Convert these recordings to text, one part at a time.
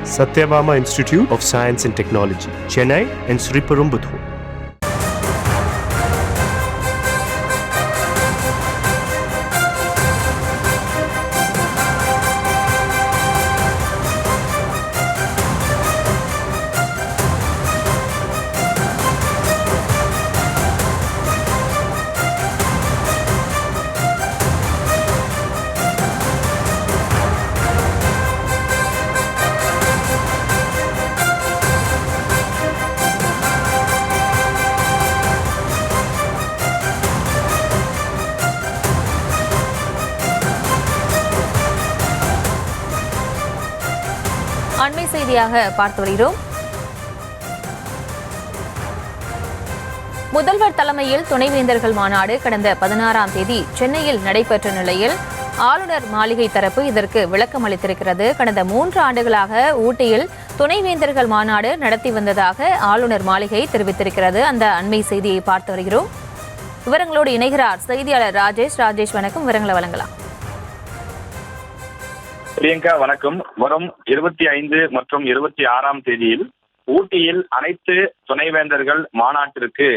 Satyabama Institute of Science and Technology, Chennai and Sriperumbudur. அண்மை செய்தியாக பார்த்து வருகிறோம். முதல்வர் தலைமையில் துணைவேந்தர்கள் மாநாடு கடந்த 16ஆம் தேதி சென்னையில் நடைபெற்ற நிலையில் ஆளுநர் மாளிகை தரப்பு இதற்கு விளக்கம் அளித்திருக்கிறது. கடந்த 3 ஆண்டுகளாக ஊட்டியில் துணைவேந்தர்கள் மாநாடு நடத்தி வந்ததாக ஆளுநர் மாளிகை தெரிவித்திருக்கிறது. அந்த அண்மை செய்தியை பார்த்து வருகிறோம். விவரங்களோடு இணைகிறார் செய்தியாளர் ராஜேஷ். ராஜேஷ், வணக்கம். விவரங்களை வழங்கலாம். பிரியங்கா, வணக்கம். வரும் 25 மற்றும் 26ஆம் தேதியில் ஊட்டியில் அனைத்து துணைவேந்தர்கள் மாநாட்டிற்கு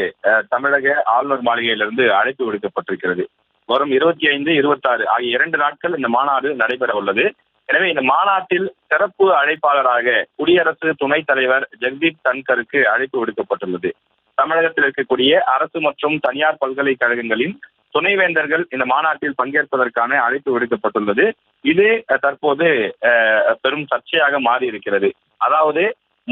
தமிழக ஆளுநர் மாளிகையிலிருந்து அழைப்பு விடுக்கப்பட்டிருக்கிறது. வரும் 25, 26 ஆகிய 2 நாட்கள் இந்த மாநாடு நடைபெற உள்ளது. எனவே இந்த மாநாட்டில் சிறப்பு அழைப்பாளராக குடியரசு துணைத் தலைவர் ஜெகதீப் தன்கருக்கு அழைப்பு விடுக்கப்பட்டுள்ளது. தமிழகத்தில் இருக்கக்கூடிய அரசு மற்றும் தனியார் பல்கலைக்கழகங்களின் துணைவேந்தர்கள் இந்த மாநாட்டில் பங்கேற்பதற்கான அழைப்பு விடுக்கப்பட்டுள்ளது. இது தற்போது பெரும் சர்ச்சையாக மாறி இருக்கிறது. அதாவது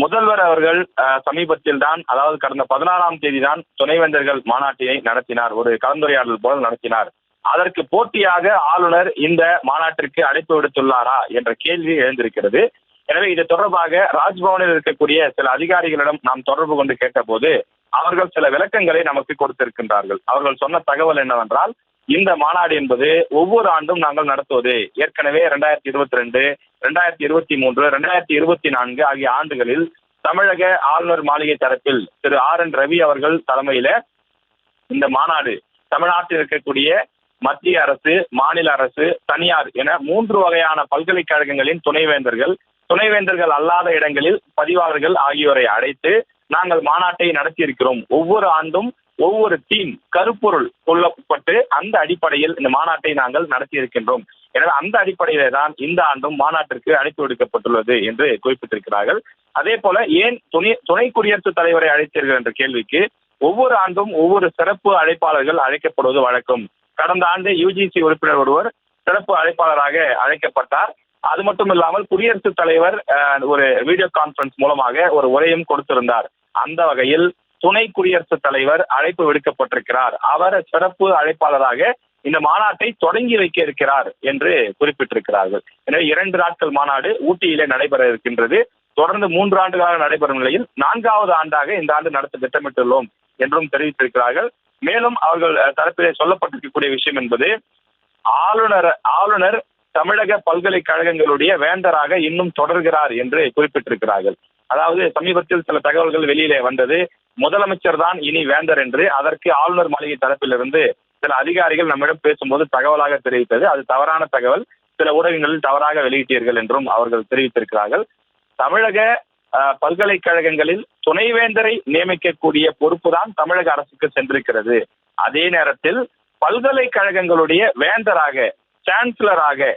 முதல்வர் அவர்கள் சமீபத்தில் தான், அதாவது கடந்த 16ஆம் தேதி தான் துணைவேந்தர்கள் மாநாட்டினை நடத்தினார். ஒரு கலந்துரையாடல் போல நடத்தினார். அதற்கு போட்டியாக ஆளுநர் இந்த மாநாட்டிற்கு அழைப்பு விடுத்துள்ளாரா என்ற கேள்வி எழுந்திருக்கிறது. எனவே இது தொடர்பாக ராஜ்பவனில் இருக்கக்கூடிய சில அதிகாரிகளிடம் நாம் தொடர்பு கொண்டு கேட்டபோது அவர்கள் சில விளக்கங்களை நமக்கு கொடுத்திருக்கின்றார்கள். அவர்கள் சொன்ன தகவல் என்னவென்றால், இந்த மாநாடு என்பது ஒவ்வொரு ஆண்டும் நாங்கள் நடத்துவது. ஏற்கனவே 2022, 2023, 2024 ஆகிய ஆண்டுகளில் தமிழக ஆளுநர் மாளிகை தரப்பில் திரு RN ரவி அவர்கள் தலைமையில இந்த மாநாடு தமிழ்நாட்டில் இருக்கக்கூடிய மத்திய அரசு, மாநில அரசு, தனியார் என 3 வகையான பல்கலைக்கழகங்களின் துணைவேந்தர்கள் அல்லாத இடங்களில் பதிவாளர்கள் ஆகியோரை அழைத்து நாங்கள் மாநாட்டை நடத்தி இருக்கிறோம். ஒவ்வொரு ஆண்டும் ஒவ்வொரு தீம், கருப்பொருள் கொள்ளப்பட்டு அந்த அடிப்படையில் இந்த மாநாட்டை நாங்கள் நடத்தி இருக்கின்றோம். எனவே அந்த அடிப்படையிலே தான் இந்த ஆண்டும் மாநாட்டிற்கு அழைப்பு விடுக்கப்பட்டுள்ளது என்று குறிப்பிட்டிருக்கிறார்கள். அதே போல ஏன் துணை குடியரசுத் தலைவரை அழைத்தீர்கள் என்ற கேள்விக்கு, ஒவ்வொரு ஆண்டும் ஒவ்வொரு சிறப்பு அழைப்பாளர்கள் அழைக்கப்படுவது வழக்கம். கடந்த ஆண்டு UGC உறுப்பினர் ஒருவர் சிறப்பு அழைப்பாளராக அழைக்கப்பட்டார். அது மட்டும் இல்லாமல் குடியரசுத் தலைவர் ஒரு வீடியோ கான்பரன்ஸ் மூலமாக ஒரு உரையும் கொடுத்திருந்தார். அந்த வகையில் துணை குடியரசுத் தலைவர் அழைப்பு விடுக்கப்பட்டிருக்கிறார். அவர் சிறப்பு அழைப்பாளராக இந்த மாநாட்டை தொடங்கி வைக்க இருக்கிறார் என்று குறிப்பிட்டிருக்கிறார்கள். எனவே 2 நாட்கள் மாநாடு ஊட்டியிலே நடைபெற இருக்கின்றது. தொடர்ந்து 3 ஆண்டுகளாக நடைபெறும் நிலையில் 4வது ஆண்டாக இந்த ஆண்டு நடத்த திட்டமிட்டுள்ளோம் என்றும் தெரிவித்திருக்கிறார்கள். மேலும் அவர்கள் தரப்பிலே சொல்லப்பட்டிருக்கக்கூடிய விஷயம் என்பது, ஆளுநர் தமிழக பல்கலைக்கழகங்களுடைய வேந்தராக இன்னும் தொடர்கிறார் என்று குறிப்பிட்டிருக்கிறார்கள். அதாவது சமீபத்தில் சில தகவல்கள் வெளியிலே வந்தது. முதலமைச்சர் தான் இனி வேந்தர் என்று. அதற்கு ஆளுநர் மாளிகை தரப்பிலிருந்து சில அதிகாரிகள் நம்மிடம் பேசும்போது தகவலாக தெரிவித்தது. அது தவறான தகவல். சில ஊடகங்களில் தவறாக வெளியிட்டீர்கள் என்றும் அவர்கள் தெரிவித்திருக்கிறார்கள். தமிழக பல்கலைக்கழகங்களில் துணைவேந்தரை நியமிக்கக்கூடிய பொறுப்பு தான் தமிழக அரசுக்கு சென்றிருக்கிறது. அதே நேரத்தில் பல்கலைக்கழகங்களுடைய வேந்தராக, சான்சலராக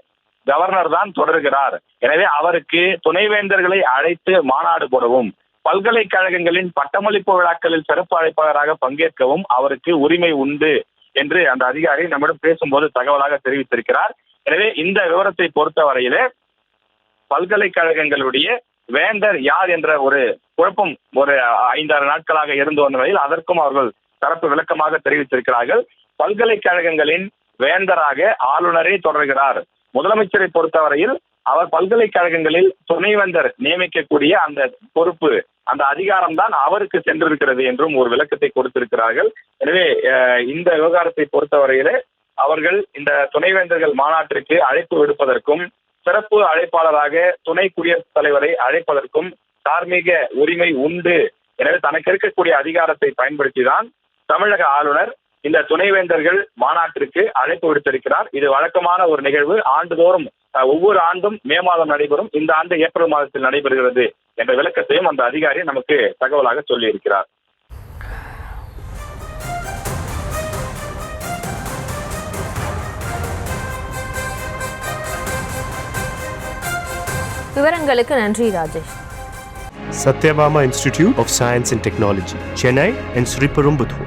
கவர்னர் தான் தொடர்கிறார். எனவே அவருக்கு துணைவேந்தர்களை அழைத்து மாநாடு போடவும், பல்கலைக்கழகங்களின் பட்டமளிப்பு விழாக்களில் சிறப்பு அழைப்பாளராக பங்கேற்கவும் அவருக்கு உரிமை உண்டு என்று அந்த அதிகாரி நம்மிடம் பேசும்போது தகவலாக தெரிவித்திருக்கிறார். எனவே இந்த விவரத்தை பொறுத்தவரையிலே பல்கலைக்கழகங்களுடைய வேந்தர் யார் என்ற ஒரு குழப்பம் ஒரு 5-6 நாட்களாக இருந்து வந்த நிலையில் அதற்கும் அவர்கள் தரப்பு விளக்கமாக தெரிவித்திருக்கிறார்கள். பல்கலைக்கழகங்களின் வேந்தராக ஆளுநரே தொடர்கிறார். முதலமைச்சரை பொறுத்தவரையில் அவர் பல்கலைக்கழகங்களில் துணைவேந்தர் நியமிக்கக்கூடிய அந்த பொறுப்பு, அந்த அதிகாரம் தான் அவருக்கு சென்றிருக்கிறது என்றும் ஒரு விளக்கத்தை கொடுத்திருக்கிறார்கள். எனவே இந்த விவகாரத்தை பொறுத்தவரையிலே அவர்கள் இந்த துணைவேந்தர்கள் மாநாட்டிற்கு அழைப்பு விடுப்பதற்கும் சிறப்பு அழைப்பாளராக துணை குடியரசுத் தலைவரை அழைப்பதற்கும் தார்மீக உரிமை உண்டு. எனவே தனக்கு இருக்கக்கூடிய அதிகாரத்தை பயன்படுத்திதான் தமிழக ஆளுநர் இந்த துணைவேந்தர்கள் மாநாட்டிற்கு அழைப்பு விடுத்திருக்கிறார். இது வழக்கமான ஒரு நிகழ்வு. ஆண்டுதோறும் ஒவ்வொரு ஆண்டும் மே மாதம் நடைபெறும், இந்த ஆண்டு ஏப்ரல் மாதத்தில் நடைபெறுகிறது என்ற விளக்கத்தையும் அந்த அதிகாரி நமக்கு தகவலாக சொல்லி இருக்கிறார். விவரங்களுக்கு நன்றி Rajesh. Satyabama Institute of Science and Technology, Chennai and Sriperumbudur.